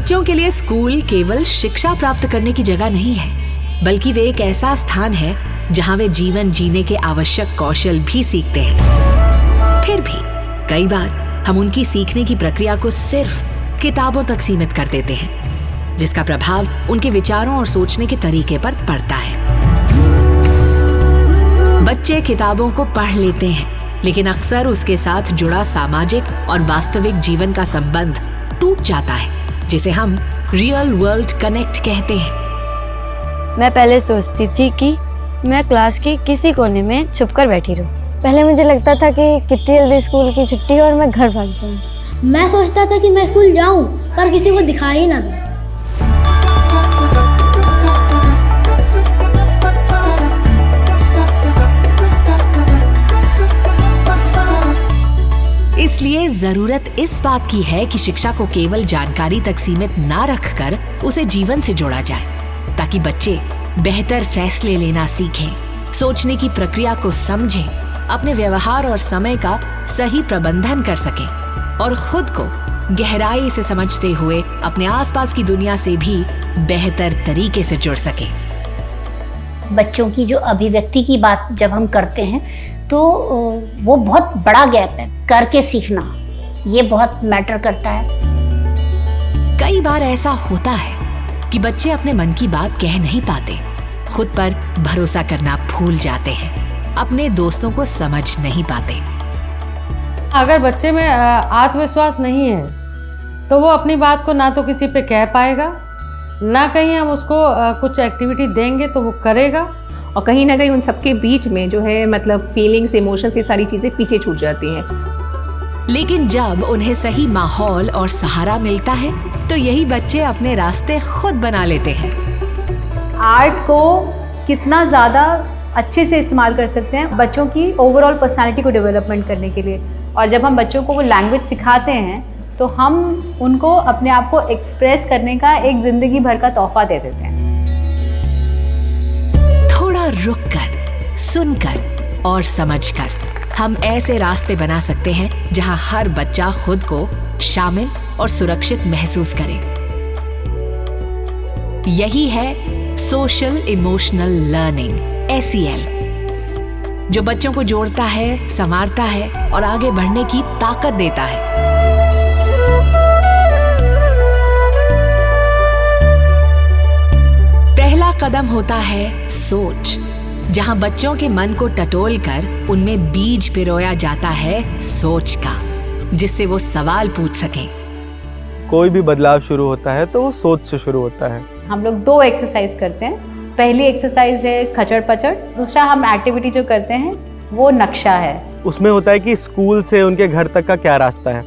बच्चों के लिए स्कूल केवल शिक्षा प्राप्त करने की जगह नहीं है, बल्कि वे एक ऐसा स्थान है जहां वे जीवन जीने के आवश्यक कौशल भी सीखते हैं। फिर भी कई बार हम उनकी सीखने की प्रक्रिया को सिर्फ किताबों तक सीमित कर देते हैं, जिसका प्रभाव उनके विचारों और सोचने के तरीके पर पड़ता है। बच्चे किताबों को पढ़ लेते हैं, लेकिन अक्सर उसके साथ जुड़ा सामाजिक और वास्तविक जीवन का संबंध टूट जाता है, जिसे हम रियल वर्ल्ड कनेक्ट कहते हैं। मैं पहले सोचती थी कि मैं क्लास के किसी कोने में छुपकर बैठी रहूं। पहले मुझे लगता था कि कितनी जल्दी स्कूल की छुट्टी हो और मैं घर भाग जाऊं। मैं सोचता था कि मैं स्कूल जाऊं पर किसी को दिखाई ना दूं। इसलिए जरूरत इस बात की है कि शिक्षा को केवल जानकारी तक सीमित ना रखकर उसे जीवन से जोड़ा जाए, ताकि बच्चे बेहतर फैसले लेना सीखें, सोचने की प्रक्रिया को समझें, अपने व्यवहार और समय का सही प्रबंधन कर सकें और खुद को गहराई से समझते हुए अपने आसपास की दुनिया से भी बेहतर तरीके से जुड़ सकें। बच्चों की जो अभिव्यक्ति की बात जब हम करते हैं तो वो बहुत बड़ा गैप है। करके सीखना ये बहुत मैटर करता है। कई बार ऐसा होता है कि बच्चे अपने मन की बात कह नहीं पाते, खुद पर भरोसा करना भूल जाते हैं, अपने दोस्तों को समझ नहीं पाते। अगर बच्चे में आत्मविश्वास नहीं है तो वो अपनी बात को ना तो किसी पे कह पाएगा, ना कहीं हम उसको कुछ एक्टिविटी देंगे तो वो करेगा, और कहीं ना कहीं उन सबके बीच में जो है मतलब फीलिंग्स, इमोशंस, ये सारी चीज़ें पीछे छूट जाती हैं। लेकिन जब उन्हें सही माहौल और सहारा मिलता है तो यही बच्चे अपने रास्ते खुद बना लेते हैं। आर्ट को कितना ज़्यादा अच्छे से इस्तेमाल कर सकते हैं बच्चों की ओवरऑल पर्सनालिटी को डेवलपमेंट करने के लिए। और जब हम बच्चों को वो लैंग्वेज सिखाते हैं तो हम उनको अपने आप को एक्सप्रेस करने का एक ज़िंदगी भर का तोहफा दे देते हैं। थोड़ा रुककर, सुनकर और समझकर हम ऐसे रास्ते बना सकते हैं जहां हर बच्चा खुद को शामिल और सुरक्षित महसूस करे। यही है सोशल इमोशनल लर्निंग, SEL, जो बच्चों को जोड़ता है, संवारता है और आगे बढ़ने की ताकत देता है। पहला कदम होता है सोच, जहां बच्चों के मन को टटोलकर उनमें बीज पिरोया जाता है सोच का, जिससे वो सवाल पूछ सकें। कोई भी बदलाव शुरू होता है तो वो सोच से शुरू होता है। हम लोग 2 एक्सरसाइज करते हैं। पहली एक्सरसाइज है खचड़ पचड़, दूसरा हम एक्टिविटी जो करते हैं वो नक्शा है। उसमें होता है कि स्कूल से उनके घर तक का क्या रास्ता है,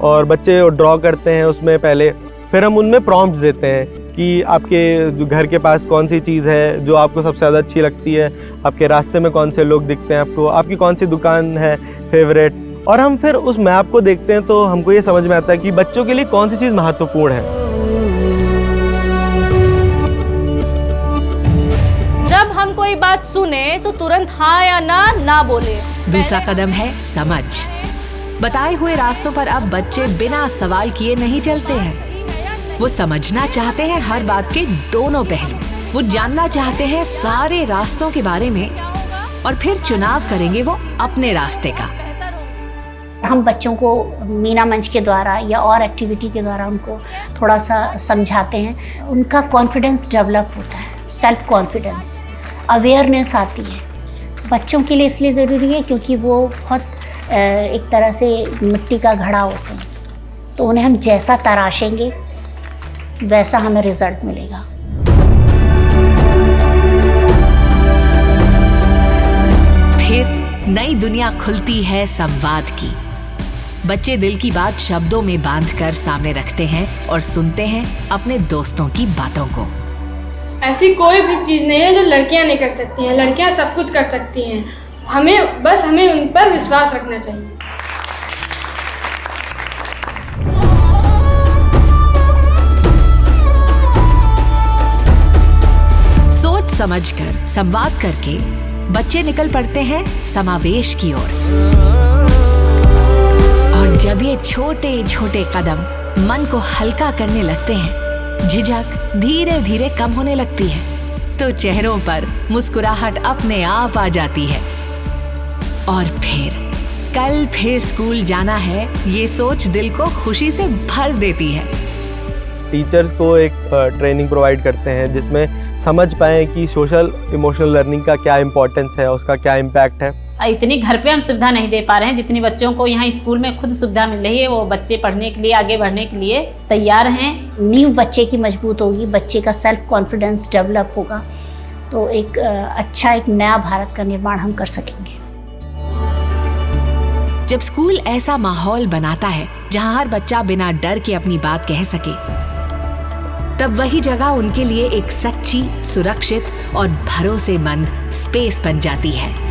और बच्चे ड्रॉ करते हैं उसमें पहले, फिर हम उनमें प्रॉम्प्ट्स देते हैं कि आपके घर के पास कौन सी चीज़ है जो आपको सबसे ज़्यादा अच्छी लगती है, आपके रास्ते में कौन से लोग दिखते हैं आपको, आपकी कौन सी दुकान है फेवरेट, और हम फिर उस मैप को देखते हैं तो हमको ये समझ में आता है कि बच्चों के लिए कौन सी चीज़ महत्वपूर्ण है। जब हम कोई बात सुने तो तुरंत हाँ या ना बोले। दूसरा कदम है समझ। बताए हुए रास्तों पर अब बच्चे बिना सवाल किए नहीं चलते हैं। वो समझना चाहते हैं हर बात के दोनों पहलू, वो जानना चाहते हैं सारे रास्तों के बारे में, और फिर चुनाव करेंगे वो अपने रास्ते का। हम बच्चों को मीना मंच के द्वारा या और एक्टिविटी के द्वारा उनको थोड़ा सा समझाते हैं, उनका कॉन्फिडेंस डेवलप होता है, सेल्फ कॉन्फिडेंस, अवेयरनेस आती है। बच्चों के लिए इसलिए ज़रूरी है क्योंकि वो बहुत एक तरह से मिट्टी का घड़ा होते हैं, तो उन्हें हम जैसा तराशेंगे वैसा हमें रिजल्ट मिलेगा। फिर नई दुनिया खुलती है संवाद की। बच्चे दिल की बात शब्दों में बांधकर सामने रखते हैं और सुनते हैं अपने दोस्तों की बातों को। ऐसी कोई भी चीज़ नहीं है जो लड़कियां नहीं कर सकती हैं। लड़कियां सब कुछ कर सकती हैं, हमें उन पर विश्वास रखना चाहिए। सोच समझकर संवाद करके बच्चे निकल पड़ते हैं समावेश की ओर। और जब ये छोटे छोटे कदम मन को हल्का करने लगते हैं, झिझक धीरे धीरे कम होने लगती है, तो चेहरों पर मुस्कुराहट अपने आप आ जाती है। और फिर कल फिर स्कूल जाना है, ये सोच दिल को खुशी से भर देती है। टीचर्स को एक ट्रेनिंग प्रोवाइड करते हैं जिसमें समझ पाएँ कि सोशल इमोशनल लर्निंग का क्या इम्पोर्टेंस है, उसका क्या इम्पैक्ट है। इतनी घर पे हम सुविधा नहीं दे पा रहे हैं जितनी बच्चों को यहाँ स्कूल में खुद सुविधा मिल रही है। वो बच्चे पढ़ने के लिए, आगे बढ़ने के लिए तैयार हैं। नींव बच्चे की मजबूत होगी, बच्चे का सेल्फ कॉन्फिडेंस डेवलप होगा, तो एक अच्छा एक नया भारत का निर्माण हम कर सकेंगे। जब स्कूल ऐसा माहौल बनाता है जहां हर बच्चा बिना डर के अपनी बात कह सके, तब वही जगह उनके लिए एक सच्ची, सुरक्षित और भरोसेमंद स्पेस बन जाती है।